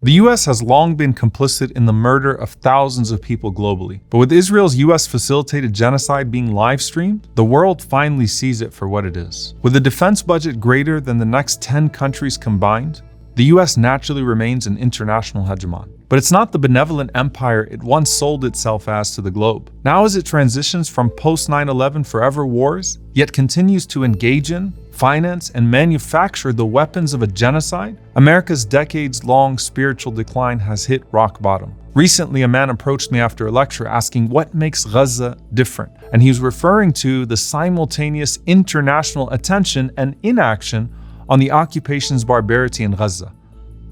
The US has long been complicit in the murder of thousands of people globally, but with Israel's US-facilitated genocide being live-streamed, the world finally sees it for what it is. With a defense budget greater than the next 10 countries combined, the US naturally remains an international hegemon. But it's not the benevolent empire it once sold itself as to the globe. Now as it transitions from post-9/11 forever wars, yet continues to engage in, finance, and manufacture the weapons of a genocide, America's decades-long spiritual decline has hit rock bottom. Recently, a man approached me after a lecture asking what makes Gaza different, and he was referring to the simultaneous international attention and inaction on the occupation's barbarity in Gaza.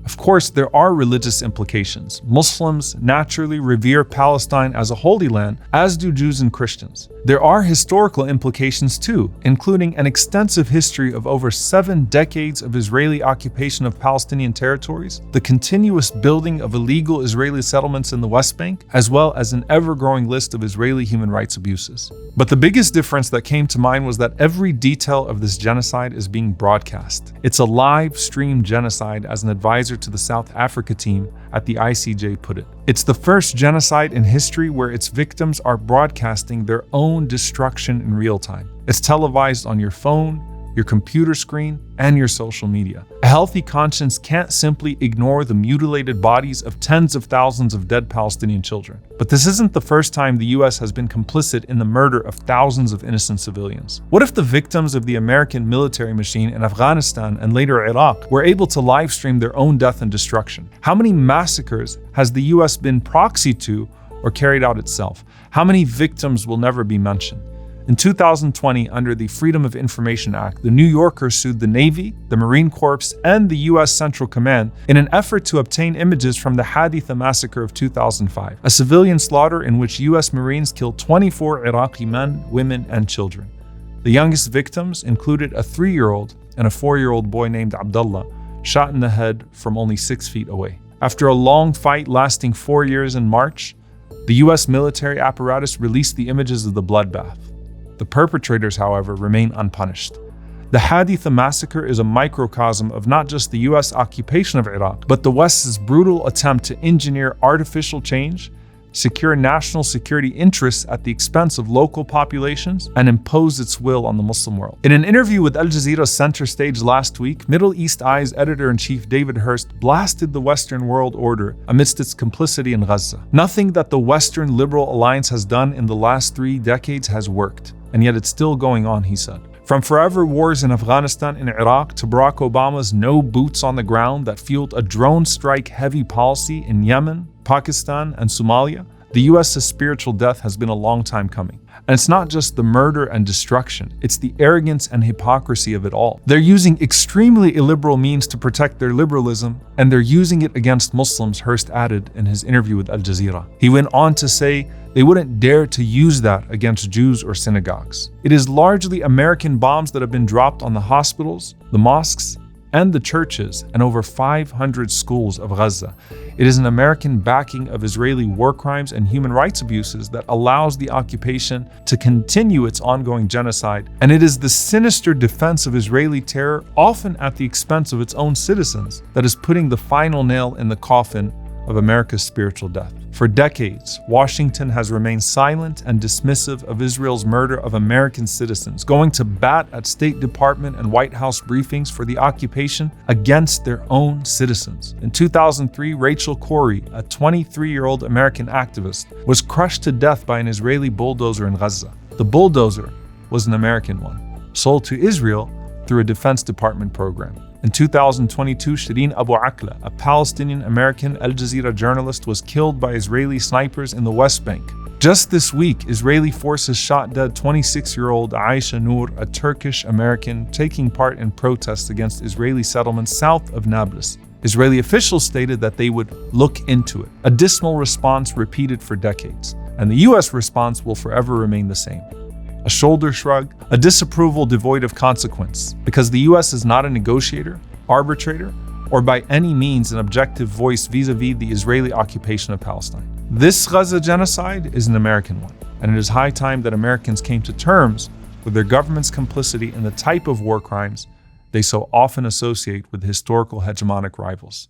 Of course, there are religious implications. Muslims naturally revere Palestine as a holy land, as do Jews and Christians. There are historical implications too, including an extensive history of over 7 decades of Israeli occupation of Palestinian territories, the continuous building of illegal Israeli settlements in the West Bank, as well as an ever-growing list of Israeli human rights abuses. But the biggest difference that came to mind was that every detail of this genocide is being broadcast. It's a live-streamed genocide, as an advisor to the South Africa team at the ICJ put it. It's the first genocide in history where its victims are broadcasting their own destruction in real time. It's televised on your phone, your computer screen, and your social media. A healthy conscience can't simply ignore the mutilated bodies of tens of thousands of dead Palestinian children. But this isn't the first time the US has been complicit in the murder of thousands of innocent civilians. What if the victims of the American military machine in Afghanistan and later Iraq were able to live stream their own death and destruction? How many massacres has the US been proxy to or carried out itself? How many victims will never be mentioned? In 2020, under the Freedom of Information Act, the New Yorker sued the Navy, the Marine Corps, and the U.S. Central Command in an effort to obtain images from the Haditha massacre of 2005, a civilian slaughter in which U.S. Marines killed 24 Iraqi men, women, and children. The youngest victims included a 3-year-old and a 4-year-old boy named Abdullah, shot in the head from only 6 feet away. After a long fight lasting 4 years in March, the U.S. military apparatus released the images of the bloodbath. The perpetrators, however, remain unpunished. The Haditha massacre is a microcosm of not just the US occupation of Iraq, but the West's brutal attempt to engineer artificial change, secure national security interests at the expense of local populations, and impose its will on the Muslim world. In an interview with Al Jazeera's Center Stage last week, Middle East Eye's editor-in-chief David Hurst blasted the Western world order amidst its complicity in Gaza. Nothing that the Western liberal alliance has done in the last 3 decades has worked, and yet it's still going on, he said. From forever wars in Afghanistan and Iraq to Barack Obama's no boots on the ground that fueled a drone strike heavy policy in Yemen, Pakistan, and Somalia, the US's spiritual death has been a long time coming. And it's not just the murder and destruction, it's the arrogance and hypocrisy of it all. They're using extremely illiberal means to protect their liberalism, and they're using it against Muslims, Hurst added in his interview with Al Jazeera. He went on to say they wouldn't dare to use that against Jews or synagogues. It is largely American bombs that have been dropped on the hospitals, the mosques, and the churches, and over 500 schools of Gaza. It is an American backing of Israeli war crimes and human rights abuses that allows the occupation to continue its ongoing genocide, and it is the sinister defense of Israeli terror, often at the expense of its own citizens, that is putting the final nail in the coffin of America's spiritual death. For decades, Washington has remained silent and dismissive of Israel's murder of American citizens, going to bat at State Department and White House briefings for the occupation against their own citizens. In 2003, Rachel Corrie, a 23-year-old American activist, was crushed to death by an Israeli bulldozer in Gaza. The bulldozer was an American one, sold to Israel through a Defense Department program. In 2022, Shireen Abu Akleh, a Palestinian-American Al Jazeera journalist, was killed by Israeli snipers in the West Bank. Just this week, Israeli forces shot dead 26-year-old Aisha Noor, a Turkish-American, taking part in protests against Israeli settlements south of Nablus. Israeli officials stated that they would look into it, a dismal response repeated for decades, and the US response will forever remain the same. A shoulder shrug, a disapproval devoid of consequence, because the US is not a negotiator, arbitrator, or by any means an objective voice vis-a-vis the Israeli occupation of Palestine. This Gaza genocide is an American one, and it is high time that Americans came to terms with their government's complicity in the type of war crimes they so often associate with historical hegemonic rivals.